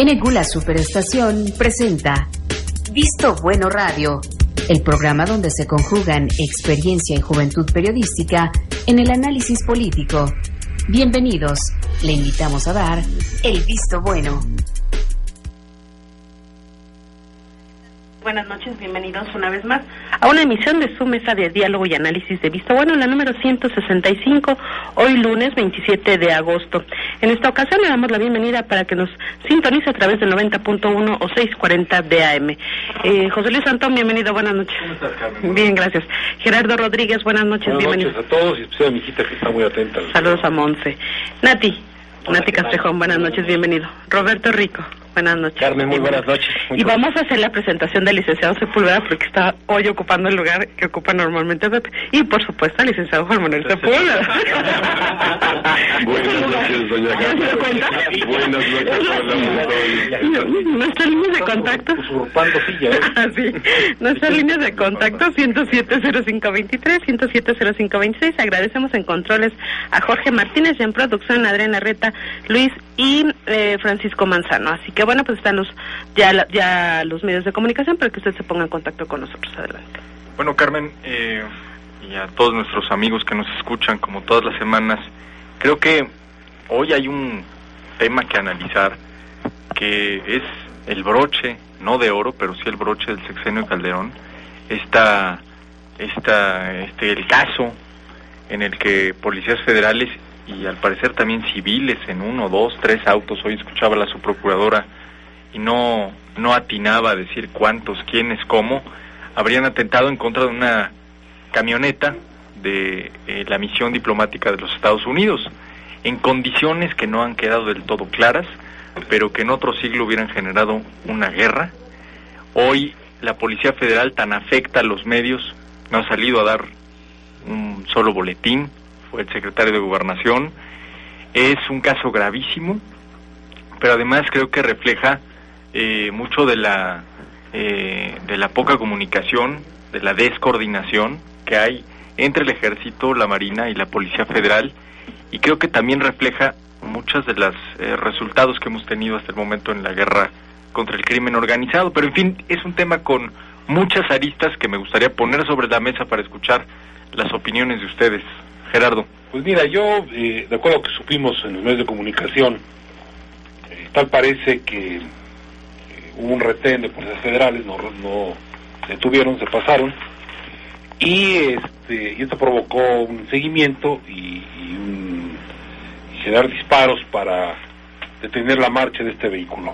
Enegula Superestación presenta Visto Bueno Radio, el programa donde se conjugan experiencia y juventud periodística en el análisis político. Bienvenidos, le invitamos a dar el visto bueno. Buenas noches, bienvenidos una vez más a una emisión de su mesa de diálogo y análisis de Visto Bueno, la número 165, hoy lunes 27 de agosto. En esta ocasión le damos la bienvenida para que nos sintonice a través del 90.1 o 640 de AM. José Luis Antón, bienvenido, buenas noches. ¿Cómo estás, Carmen? Bien, gracias. Gerardo Rodríguez, buenas noches, bienvenido. Buenas noches a todos y especialmente a mi hijita que está muy atenta. Saludos a Monse. Nati Castrejón, buenas noches, bienvenido. Roberto Rico, buenas noches. Carmen, muy buenas noches. Y vamos a hacer la presentación del licenciado Sepúlveda porque está hoy ocupando el lugar que ocupa normalmente Pepe. Y por supuesto el licenciado Juan Manuel Sepúlveda. Buenas noches, doña Carmen. Buenas noches. Nuestra línea de contacto. Usurpando silla, ¿eh? Sí. Nuestra línea de contacto 107-0523, 107-0526. Agradecemos en controles a Jorge Martínez y en producción a Adriana Reta, Luis y Francisco Manzano. Así que bueno, pues están ya los medios de comunicación para que usted se ponga en contacto con nosotros. Adelante. Bueno, Carmen, y a todos nuestros amigos que nos escuchan como todas las semanas, creo que hoy hay un tema que analizar que es el broche, no de oro, pero sí el broche del sexenio Calderón, el caso en el que policías federales y al parecer también civiles en 1, 2, 3 autos, hoy escuchaba a la subprocuradora y no atinaba a decir cuántos, quiénes, cómo, habrían atentado en contra de una camioneta de la misión diplomática de los Estados Unidos, en condiciones que no han quedado del todo claras, pero que en otro siglo hubieran generado una guerra. Hoy la Policía Federal, tan afecta a los medios, no ha salido a dar un solo boletín, fue el secretario de Gobernación. Es un caso gravísimo, pero además creo que refleja mucho de la poca comunicación, de la descoordinación que hay entre el Ejército, la Marina y la Policía Federal, y creo que también refleja muchos de los resultados que hemos tenido hasta el momento en la guerra contra el crimen organizado. Pero en fin, es un tema con muchas aristas que me gustaría poner sobre la mesa para escuchar las opiniones de ustedes. Gerardo. Pues mira, yo, de acuerdo a lo que supimos en los medios de comunicación, tal parece que hubo un retén de policías federales, no detuvieron, se pasaron, y esto provocó un seguimiento y generar disparos para detener la marcha de este vehículo.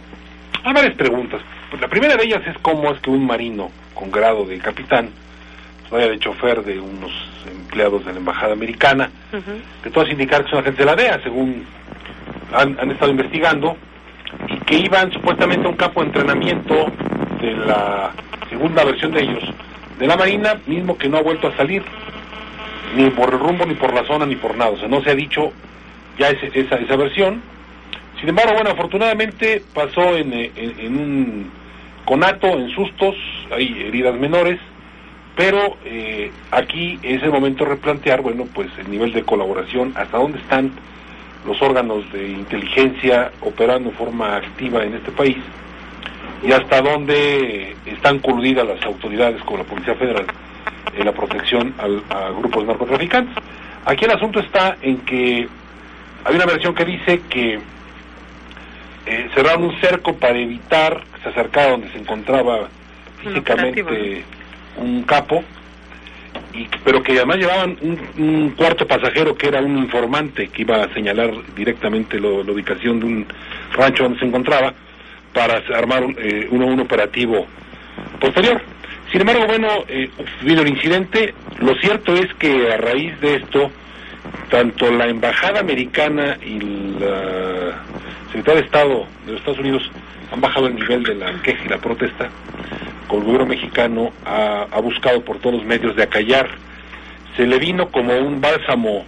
Hay varias preguntas. Pues la primera de ellas es cómo es que un marino con grado de capitán vaya de chofer de unos empleados de la embajada americana, que todas indicar que son agentes de la DEA, según han estado investigando, y que iban supuestamente a un campo de entrenamiento de la segunda versión de ellos, de la Marina, mismo que no ha vuelto a salir, ni por el rumbo, ni por la zona, ni por nada. O sea, no se ha dicho ya esa versión. Sin embargo, bueno, afortunadamente pasó en un conato, en sustos, hay heridas menores, pero aquí es el momento de replantear, bueno, pues el nivel de colaboración, hasta dónde están los órganos de inteligencia operando en forma activa en este país, y hasta dónde están coludidas las autoridades con la Policía Federal en la protección a grupos narcotraficantes. Aquí el asunto está en que hay una versión que dice que cerraron un cerco para evitar que se acercara donde se encontraba físicamente un capo, pero que además llevaban un cuarto pasajero que era un informante que iba a señalar directamente la ubicación de un rancho donde se encontraba para armar un operativo posterior. Sin embargo, bueno, vino el incidente. Lo cierto es que a raíz de esto, tanto la embajada americana y la Secretaría de Estado de los Estados Unidos han bajado el nivel de la queja y la protesta. Con el gobierno mexicano ha buscado por todos los medios de acallar. Se le vino como un bálsamo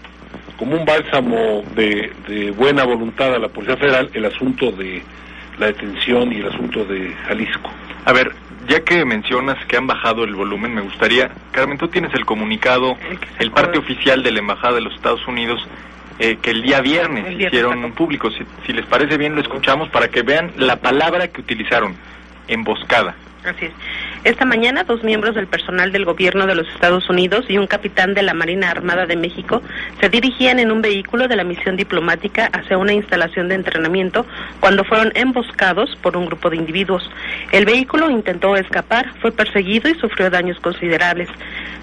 de buena voluntad a la Policía Federal el asunto de la detención y el asunto de Jalisco. A ver, ya que mencionas que han bajado el volumen, me gustaría, Carmen, tú tienes el comunicado, el parte oficial de la Embajada de los Estados Unidos, que el día viernes hicieron públicos. Si les parece bien, lo escuchamos para que vean la palabra que utilizaron, emboscada. Así es. Esta mañana, 2 miembros del personal del gobierno de los Estados Unidos y un capitán de la Marina Armada de México se dirigían en un vehículo de la misión diplomática hacia una instalación de entrenamiento cuando fueron emboscados por un grupo de individuos. El vehículo intentó escapar, fue perseguido y sufrió daños considerables.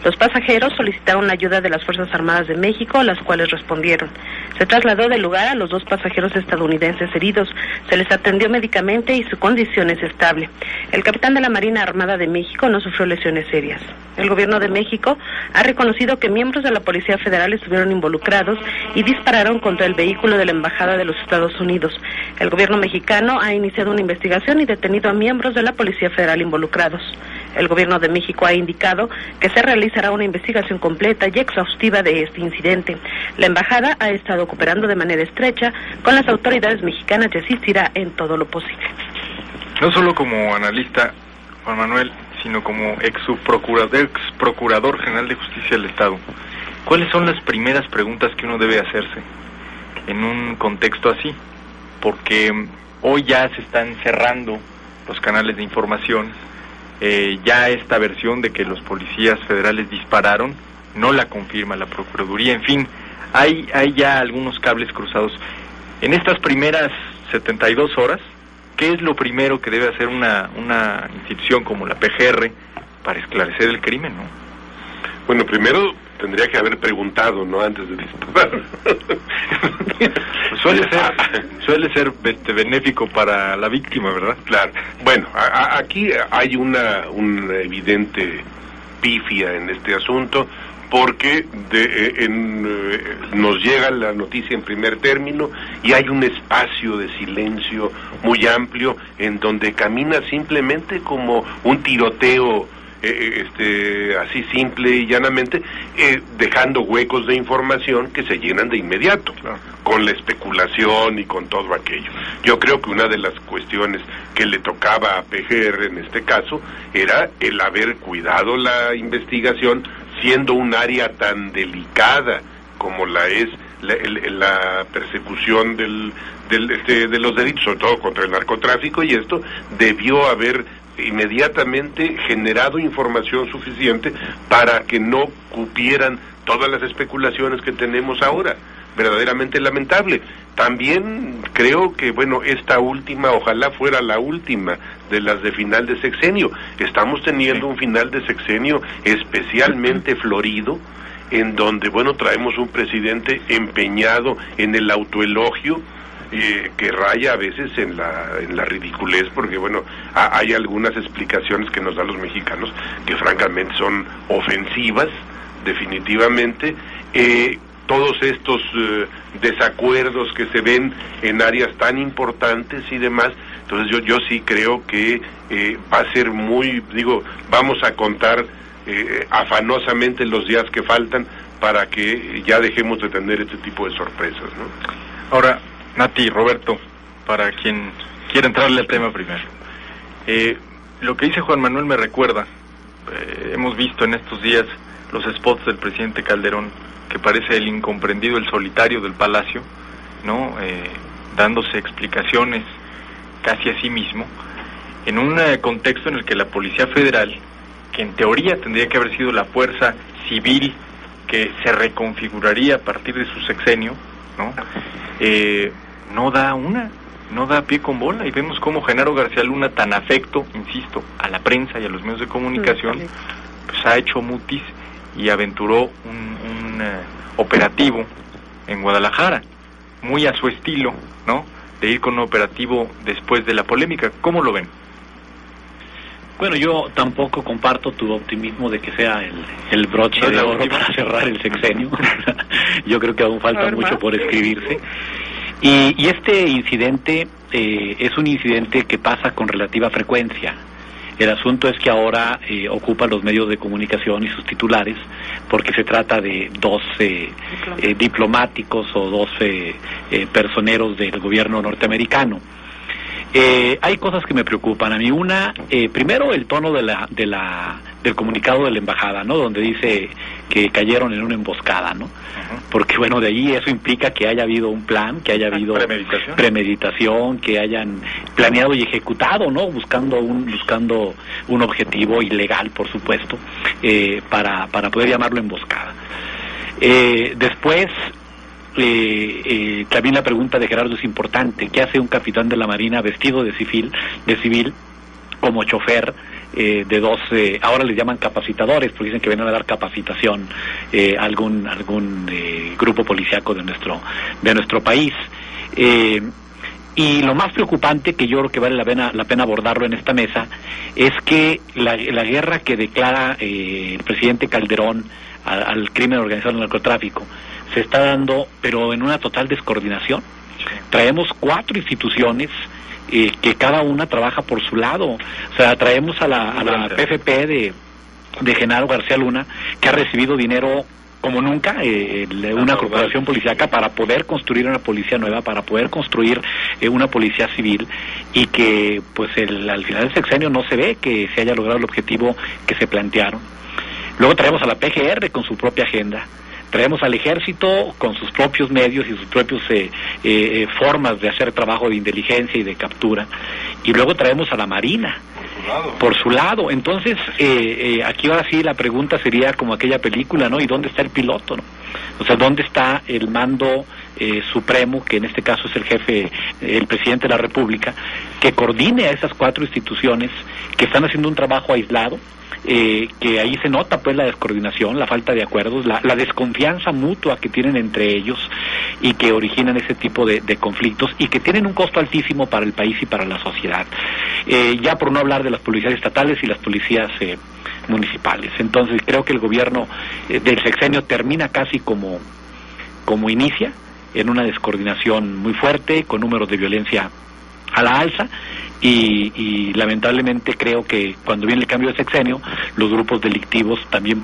Los pasajeros solicitaron la ayuda de las Fuerzas Armadas de México, las cuales respondieron. Se trasladó del lugar a los 2 pasajeros estadounidenses heridos. Se les atendió médicamente y su condición es estable. El capitán de la Marina Armada de México no sufrió lesiones serias. El gobierno de México ha reconocido que miembros de la Policía Federal estuvieron involucrados y dispararon contra el vehículo de la Embajada de los Estados Unidos. El gobierno mexicano ha iniciado una investigación y detenido a miembros de la Policía Federal involucrados. El gobierno de México ha indicado que se realizará una investigación completa y exhaustiva de este incidente. La embajada ha estado cooperando de manera estrecha con las autoridades mexicanas y asistirá en todo lo posible. No solo como analista, Juan Manuel, sino como ex procurador general de Justicia del Estado, ¿cuáles son las primeras preguntas que uno debe hacerse en un contexto así? Porque hoy ya se están cerrando los canales de información, ya esta versión de que los policías federales dispararon no la confirma la Procuraduría, en fin, hay ya algunos cables cruzados. En estas primeras 72 horas, ¿qué es lo primero que debe hacer una institución como la PGR para esclarecer el crimen, no? Bueno, primero tendría que haber preguntado, ¿no?, antes de disparar. Suele ser benéfico para la víctima, ¿verdad? Claro. Bueno, aquí hay una evidente pifia en este asunto, porque nos llega la noticia en primer término y hay un espacio de silencio muy amplio en donde camina simplemente como un tiroteo así simple y llanamente, dejando huecos de información que se llenan de inmediato, claro, con la especulación y con todo aquello. Yo creo que una de las cuestiones que le tocaba a PGR en este caso era el haber cuidado la investigación, siendo un área tan delicada como la es la persecución de los delitos, sobre todo contra el narcotráfico, y esto debió haber inmediatamente generado información suficiente para que no cupieran todas las especulaciones que tenemos ahora. Verdaderamente lamentable. También creo que, bueno, esta última, ojalá fuera la última de las de final de sexenio. Estamos teniendo un final de sexenio especialmente florido, en donde, bueno, traemos un presidente empeñado en el autoelogio, que raya a veces en la ridiculez, porque, bueno, hay algunas explicaciones que nos dan los mexicanos que francamente son ofensivas, definitivamente. Todos estos desacuerdos que se ven en áreas tan importantes y demás. Entonces yo sí creo que va a ser vamos a contar afanosamente los días que faltan para que ya dejemos de tener este tipo de sorpresas, ¿no? Ahora, Nati, Roberto, para quien quiera entrarle al tema primero, lo que dice Juan Manuel me recuerda, hemos visto en estos días los spots del presidente Calderón, que parece el incomprendido, el solitario del palacio, ¿no? Dándose explicaciones casi a sí mismo, en un contexto en el que la Policía Federal, que en teoría tendría que haber sido la fuerza civil que se reconfiguraría a partir de su sexenio, ¿no? No da pie con bola, y vemos cómo Genaro García Luna, tan afecto, insisto, a la prensa y a los medios de comunicación, pues ha hecho mutis y aventuró un operativo en Guadalajara, muy a su estilo, ¿no?, de ir con un operativo después de la polémica. ¿Cómo lo ven? Bueno, yo tampoco comparto tu optimismo de que sea el broche de oro para cerrar el sexenio. Yo creo que aún falta mucho por escribirse. Y este incidente es un incidente que pasa con relativa frecuencia. El asunto es que ahora ocupa los medios de comunicación y sus titulares, porque se trata de 2 diplomáticos o 2 personeros del gobierno norteamericano. Hay cosas que me preocupan a mí. Una, primero el tono del comunicado de la embajada, ¿no?, donde dice que cayeron en una emboscada, ¿no? Porque bueno, de ahí eso implica que haya habido un plan, que haya habido premeditación, que hayan planeado y ejecutado, ¿no? Buscando un objetivo ilegal, por supuesto, para poder llamarlo emboscada. Después, también la pregunta de Gerardo es importante. ¿Qué hace un capitán de la Marina vestido de civil como chofer de dos, ahora les llaman capacitadores, porque dicen que vienen a dar capacitación a algún grupo policíaco de nuestro país? Y lo más preocupante, que yo creo que vale la pena abordarlo en esta mesa, es que la guerra que declara el presidente Calderón al crimen organizado del narcotráfico se está dando, pero en una total descoordinación. Traemos 4 instituciones que cada una trabaja por su lado. O sea, traemos a la PFP de Genaro García Luna, que ha recibido dinero como nunca, una corporación policíaca, para poder construir una policía nueva, para poder construir una policía civil, y que pues al final del sexenio no se ve que se haya logrado el objetivo que se plantearon. Luego traemos a la PGR con su propia agenda, traemos al Ejército con sus propios medios y sus propios formas de hacer trabajo de inteligencia y de captura, y luego traemos a la Marina por su lado. Entonces, aquí ahora sí la pregunta sería como aquella película, ¿no? ¿Y dónde está el piloto, no? O sea, ¿dónde está el mando supremo, que en este caso es el jefe, el presidente de la República, que coordine a esas 4 instituciones que están haciendo un trabajo aislado? Que ahí se nota pues la descoordinación, la falta de acuerdos, la desconfianza mutua que tienen entre ellos, y que originan ese tipo de conflictos, y que tienen un costo altísimo para el país y para la sociedad, ya por no hablar de las policías estatales y las policías municipales. Entonces creo que el gobierno del sexenio termina casi como inicia, en una descoordinación muy fuerte, con números de violencia a la alza. Y lamentablemente creo que cuando viene el cambio de sexenio, los grupos delictivos también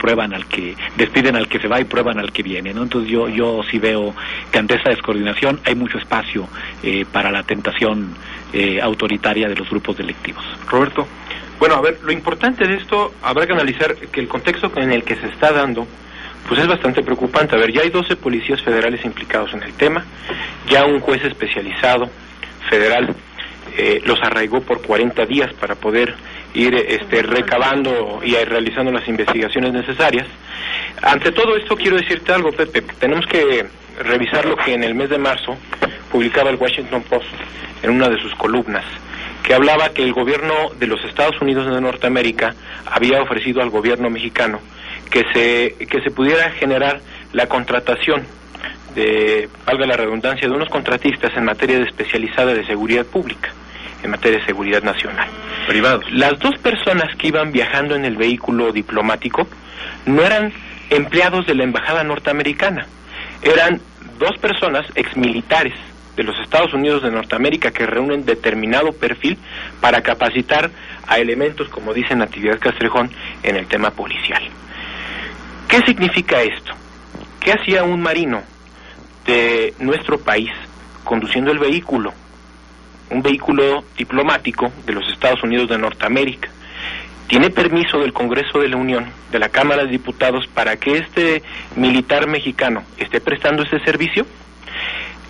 despiden al que se va y prueban al que viene, ¿no? Entonces yo sí veo que ante esa descoordinación hay mucho espacio para la tentación autoritaria de los grupos delictivos. Roberto, bueno, a ver, lo importante de esto, habrá que analizar que el contexto en el que se está dando pues es bastante preocupante. A ver, ya hay 12 policías federales implicados en el tema, ya un juez especializado federal los arraigó por 40 días para poder ir recabando y realizando las investigaciones necesarias. Ante todo esto quiero decirte algo, Pepe. Tenemos que revisar lo que en el mes de marzo publicaba el Washington Post en una de sus columnas, que hablaba que el gobierno de los Estados Unidos de Norteamérica había ofrecido al gobierno mexicano que se pudiera generar la contratación valga la redundancia, de unos contratistas en materia especializada de seguridad pública, en materia de seguridad nacional. Privados. Las 2 personas que iban viajando en el vehículo diplomático no eran empleados de la embajada norteamericana, eran 2 personas exmilitares de los Estados Unidos de Norteamérica que reúnen determinado perfil para capacitar a elementos, como dice Natividad Castrejón, en el tema policial. ¿Qué significa esto? ¿Qué hacía un marino de nuestro país conduciendo el vehículo? Un vehículo diplomático de los Estados Unidos de Norteamérica. Tiene permiso del Congreso de la Unión, de la Cámara de Diputados, para que este militar mexicano esté prestando ese servicio.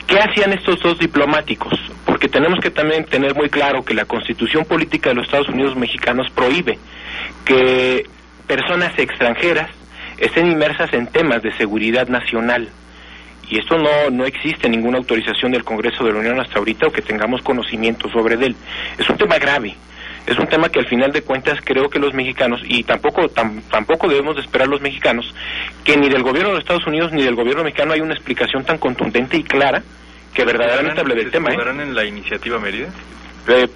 ¿Qué hacían estos 2 diplomáticos? Porque tenemos que también tener muy claro que la Constitución Política de los Estados Unidos mexicanos prohíbe que personas extranjeras estén inmersas en temas de seguridad nacional. Y esto no existe ninguna autorización del Congreso de la Unión hasta ahorita, o que tengamos conocimiento sobre él. Es un tema grave, es un tema que al final de cuentas creo que los mexicanos, y tampoco debemos de esperar los mexicanos, que ni del gobierno de los Estados Unidos ni del gobierno mexicano hay una explicación tan contundente y clara que verdaderamente hable del tema. ¿Se escudarán en la iniciativa Mérida?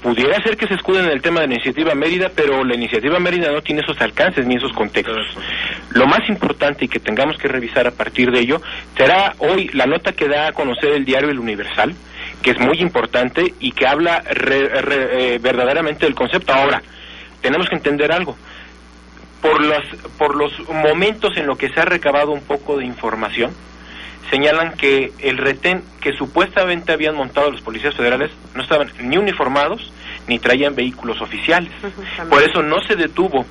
Pudiera ser que se escuden en el tema de la iniciativa Mérida, pero la iniciativa Mérida no tiene esos alcances ni esos contextos. Lo más importante y que tengamos que revisar a partir de ello será hoy la nota que da a conocer el diario El Universal, que es muy importante y que habla verdaderamente del concepto. Ahora, tenemos que entender algo. Por los momentos en los que se ha recabado un poco de información, señalan que el retén que supuestamente habían montado los policías federales no estaban ni uniformados ni traían vehículos oficiales. Por eso no se detuvo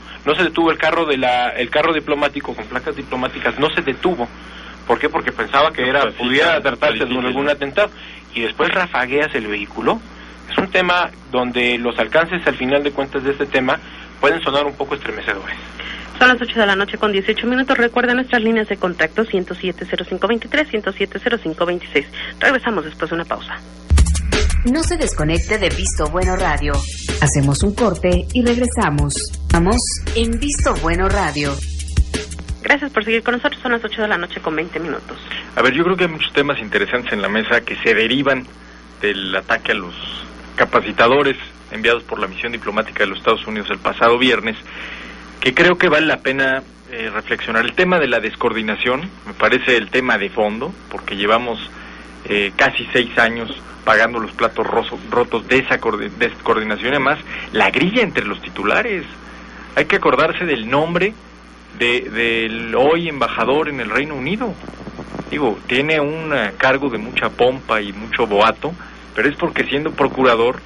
el carro diplomático con placas diplomáticas, no se detuvo. ¿Por qué? Porque pensaba que pudiera tratarse de algún atentado. Y después rafagueas el vehículo. Es un tema donde los alcances al final de cuentas de este tema pueden sonar un poco estremecedores. Son las 8 de la noche con 18 minutos. Recuerda nuestras líneas de contacto 107-0523, 107-0526. Regresamos después de una pausa. No se desconecte de Visto Bueno Radio. Hacemos un corte y regresamos. Vamos en Visto Bueno Radio. Gracias por seguir con nosotros. Son las 8 de la noche con 20 minutos. A ver, yo creo que hay muchos temas interesantes en la mesa que se derivan del ataque a los capacitadores enviados por la misión diplomática de los Estados Unidos el pasado viernes, que creo que vale la pena reflexionar. El tema de la descoordinación me parece el tema de fondo, porque llevamos casi 6 años pagando los platos rotos de esa descoordinación, y además la grilla entre los titulares. Hay que acordarse del nombre del hoy embajador en el Reino Unido. Digo, tiene un cargo de mucha pompa y mucho boato, pero es porque siendo procurador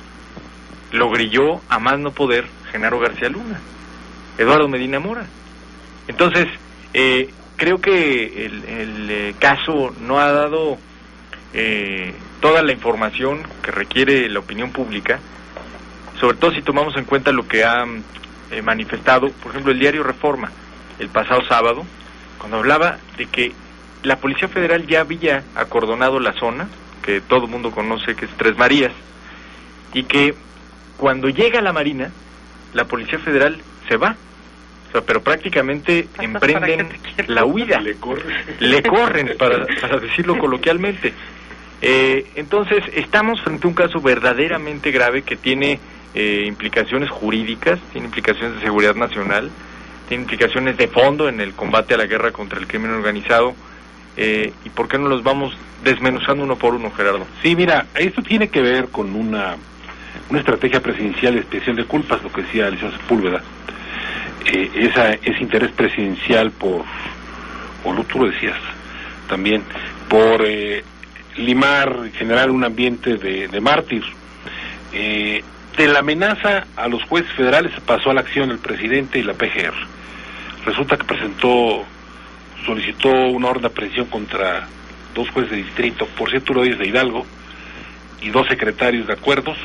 lo grilló a más no poder Genaro García Luna, Eduardo Medina Mora. Entonces, creo que el caso no ha dado toda la información que requiere la opinión pública, sobre todo si tomamos en cuenta lo que ha manifestado, por ejemplo, el diario Reforma, el pasado sábado, cuando hablaba de que la Policía Federal ya había acordonado la zona, que todo el mundo conoce que es Tres Marías, y que cuando llega la Marina, la Policía Federal se va. O sea, pero prácticamente emprenden la huida. Le corren, para decirlo coloquialmente. Entonces, estamos frente a un caso verdaderamente grave que tiene implicaciones jurídicas, tiene implicaciones de seguridad nacional, tiene implicaciones de fondo en el combate a la guerra contra el crimen organizado. ¿Y por qué no los vamos desmenuzando uno por uno, Gerardo? Sí, mira, esto tiene que ver con una estrategia presidencial de expiación de culpas, lo que decía el señor Sepúlveda. Ese interés presidencial por tú lo decías también, por limar, generar un ambiente de mártir. De la amenaza a los jueces federales pasó a la acción el presidente y la PGR. Resulta que solicitó una orden de aprehensión contra 2 jueces de distrito, por cierto uno de ellos de Hidalgo, y 2 secretarios de acuerdos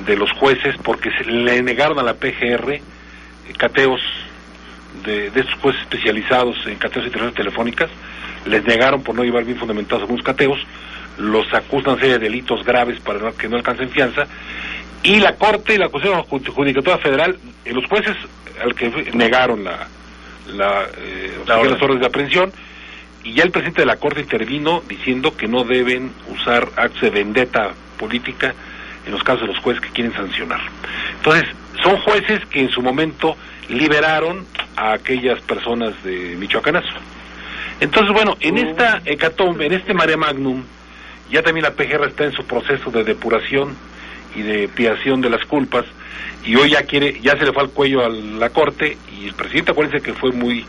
de los jueces, porque se le negaron a la PGR cateos de estos jueces especializados en cateos y intervenciones telefónicas. Les negaron por no llevar bien fundamentados algunos cateos, los acusan de serie de delitos graves para que no alcancen fianza, y la Corte y la Comisión Judicatura Federal, los jueces al que negaron las órdenes de aprehensión, y ya el presidente de la Corte intervino diciendo que no deben usar actos de vendetta política en los casos de los jueces que quieren sancionar. Entonces, son jueces que en su momento liberaron a aquellas personas de Michoacanazo. Entonces, bueno, en esta hecatombe, en este mare magnum, ya también la PGR está en su proceso de depuración y de expiación de las culpas, y hoy ya se le fue al cuello a la Corte, y el presidente, acuérdense que fue muy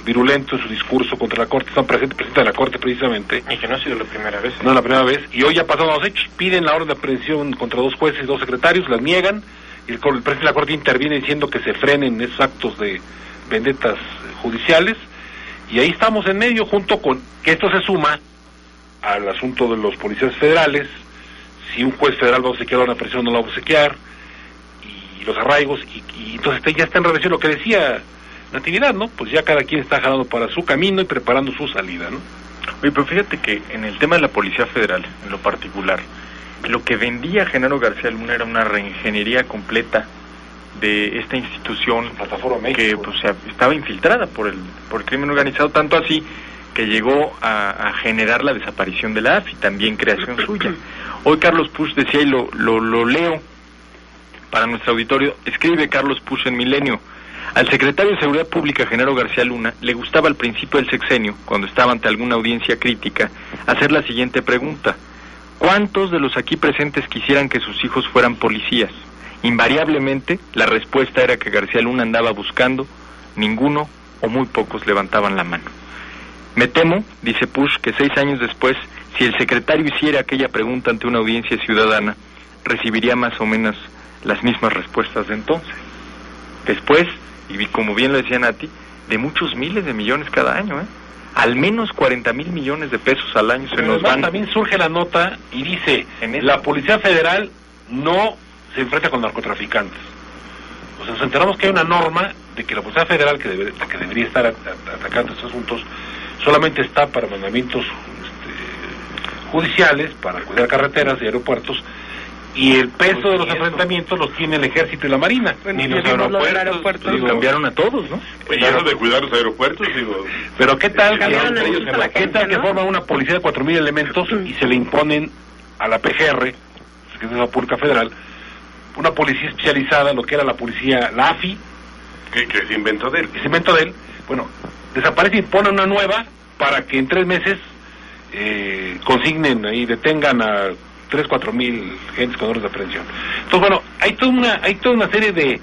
virulento en su discurso contra la Corte, está presidente de la Corte precisamente. Y que no ha sido la primera vez. No, la primera vez, y hoy ya pasaron los hechos, piden la orden de aprehensión contra 2 jueces y 2 secretarios, las niegan, y el presidente de la Corte interviene diciendo que se frenen esos actos de vendetas judiciales, y ahí estamos en medio, junto con que esto se suma al asunto de los policías federales. Si un juez federal va a obsequiar una presión, no la va a obsequiar, y los arraigos, y entonces ya está en revisión lo que decía Natividad, ¿no? Pues ya cada quien está jalando para su camino y preparando su salida, ¿no? Oye, pero fíjate que en el tema de la Policía Federal, en lo particular, lo que vendía Genaro García Luna era una reingeniería completa de esta institución que pues estaba infiltrada por el crimen organizado, tanto así que llegó a generar la desaparición de la AFI, también creación suya. Hoy Carlos Pusch decía, y lo leo para nuestro auditorio, escribe Carlos Pusch en Milenio: al secretario de Seguridad Pública, Genaro García Luna, le gustaba al principio del sexenio, cuando estaba ante alguna audiencia crítica, hacer la siguiente pregunta: ¿cuántos de los aquí presentes quisieran que sus hijos fueran policías? Invariablemente, la respuesta era que García Luna andaba buscando, ninguno o muy pocos levantaban la mano. Me temo, dice Pusch, que 6 años después, si el secretario hiciera aquella pregunta ante una audiencia ciudadana, recibiría más o menos las mismas respuestas de entonces. Después, y como bien lo decía Nati, de muchos miles de millones cada año, al menos 40,000 millones de pesos al año se nos van. También surge la nota y dice, la Policía Federal no se enfrenta con narcotraficantes. O sea, nos enteramos que hay una norma de que la Policía Federal, que debería estar atacando estos asuntos, solamente está para mandamientos judiciales, para cuidar carreteras y aeropuertos, y el peso de los enfrentamientos los tiene el Ejército y la Marina. Ni los aeropuertos. Los cambiaron a todos, ¿no? Y eso de cuidar los aeropuertos, digo... Pero ¿qué tal que forman una policía de 4,000 elementos y se le imponen a la PGR, que es la Pública Federal, una policía especializada, lo que era la policía, la AFI, que se inventó de él. Que se inventó de él. Bueno, desaparece y ponen una nueva para que en 3 meses consignen y detengan a 3,000-4,000 gentes con órdenes de aprehensión. Entonces, bueno, hay toda una serie de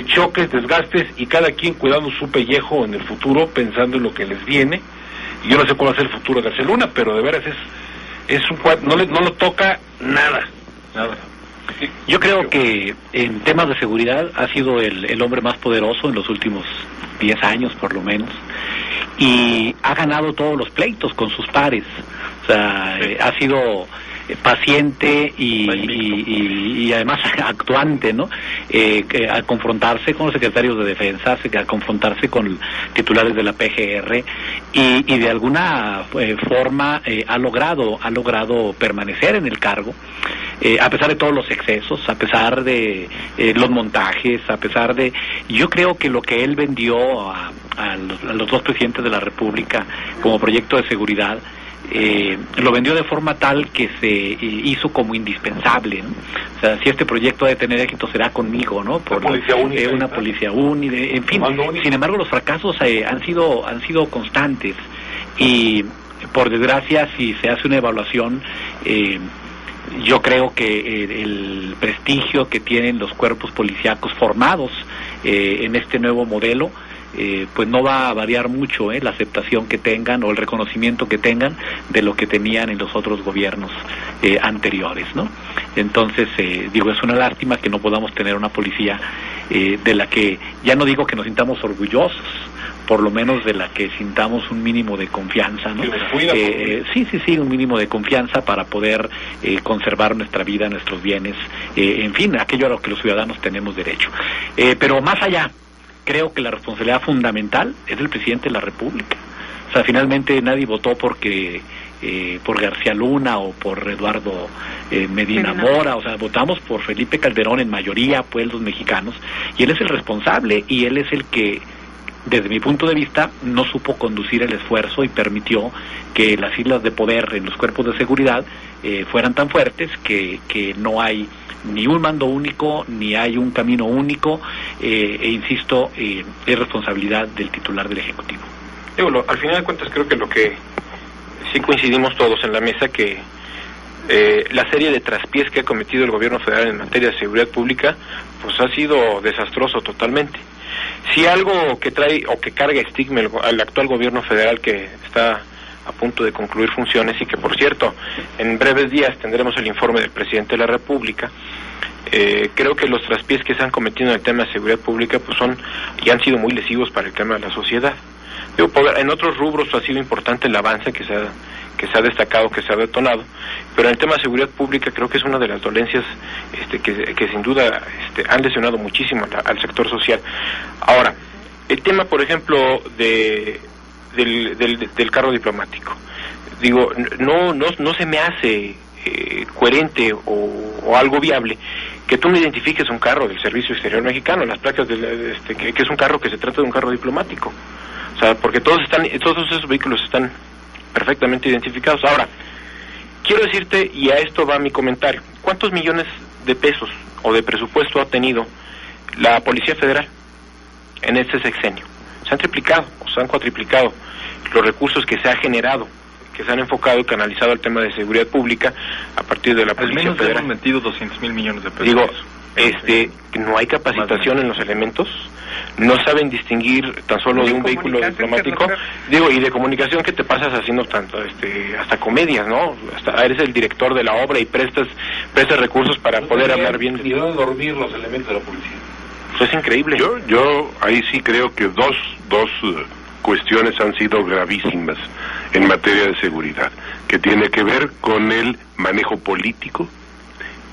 choques, desgastes, y cada quien cuidando su pellejo en el futuro, pensando en lo que les viene. Y yo no sé cuál va a ser el futuro de García Luna, pero de veras es un cuadro, no lo toca nada. Yo creo que en temas de seguridad ha sido el hombre más poderoso en los últimos 10 años por lo menos, y ha ganado todos los pleitos con sus pares. O sea, ha sido paciente y además actuante, ¿no? A confrontarse con los secretarios de defensa, a confrontarse con titulares de la PGR, y de alguna forma ha logrado permanecer en el cargo, a pesar de todos los excesos, a pesar de los montajes, a pesar de... Yo creo que lo que él vendió a los dos presidentes de la República como proyecto de seguridad, lo vendió de forma tal que se hizo como indispensable, ¿no? O sea, si este proyecto ha de tener éxito será conmigo, ¿no? Por una policía única, en fin. Sin embargo, los fracasos han sido constantes, y por desgracia, si se hace una evaluación, yo creo que el prestigio que tienen los cuerpos policíacos formados en este nuevo modelo, pues no va a variar mucho la aceptación que tengan o el reconocimiento que tengan de lo que tenían en los otros gobiernos anteriores, ¿no? Entonces, es una lástima que no podamos tener una policía de la que, ya no digo que nos sintamos orgullosos, por lo menos de la que sintamos un mínimo de confianza, ¿no? Sí, un mínimo de confianza para poder conservar nuestra vida, nuestros bienes, en fin, aquello a lo que los ciudadanos tenemos derecho. Pero más allá, creo que la responsabilidad fundamental es del presidente de la República. O sea, finalmente nadie votó por García Luna o por Eduardo Medina Mora. O sea, votamos por Felipe Calderón en mayoría, pueblos mexicanos, y él es el responsable, y él es el que, desde mi punto de vista, no supo conducir el esfuerzo y permitió que las islas de poder en los cuerpos de seguridad fueran tan fuertes que no hay ni un mando único, ni hay un camino único, insisto, es responsabilidad del titular del Ejecutivo. Al final de cuentas creo que lo que sí coincidimos todos en la mesa, que la serie de traspiés que ha cometido el gobierno federal en materia de seguridad pública, pues ha sido desastroso totalmente. Si algo que trae o que carga estigma al actual gobierno federal, que está a punto de concluir funciones, y que, por cierto, en breves días tendremos el informe del presidente de la República, creo que los traspiés que se han cometido en el tema de seguridad pública pues son y han sido muy lesivos para el tema de la sociedad. En otros rubros ha sido importante el avance que se ha destacado, que se ha detonado, pero en el tema de seguridad pública creo que es una de las dolencias que sin duda han lesionado muchísimo al sector social. Ahora, el tema, por ejemplo, del carro diplomático, no se me hace coherente o algo viable que tú me identifiques un carro del Servicio Exterior Mexicano, las placas que es un carro, que se trata de un carro diplomático. O sea, porque todos esos vehículos están perfectamente identificados. Ahora, quiero decirte, y a esto va mi comentario, ¿cuántos millones de pesos o de presupuesto ha tenido la Policía Federal en este sexenio? Se han triplicado o se han cuatriplicado los recursos que se ha generado, que se han enfocado y canalizado al tema de seguridad pública a partir de la Policía Federal. Al menos hemos metido 200,000 millones de pesos. no hay capacitación en los elementos, no saben distinguir tan solo de un vehículo diplomático, y de comunicación que te pasas haciendo tanto hasta comedias, ¿no? Hasta eres el director de la obra y prestas recursos para poder hablar bien. Y no dormir los elementos de la policía. Eso es increíble. Yo ahí sí creo que dos cuestiones han sido gravísimas en materia de seguridad, que tiene que ver con el manejo político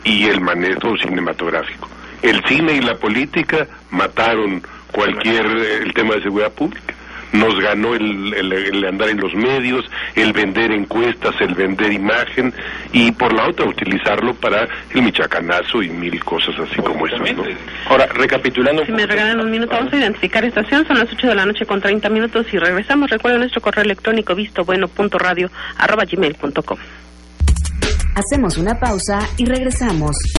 y el manejo cinematográfico. El cine y la política mataron el tema de seguridad pública. Nos ganó el andar en los medios, el vender encuestas, el vender imagen, y por la otra utilizarlo para el michacanazo y mil cosas así como esas, ¿no? Ahora, recapitulando... Si me regalan un minuto, vamos a identificar estación, son las 8:30 y regresamos. Recuerden nuestro correo electrónico vistobueno.radio@gmail.com. Hacemos una pausa y regresamos.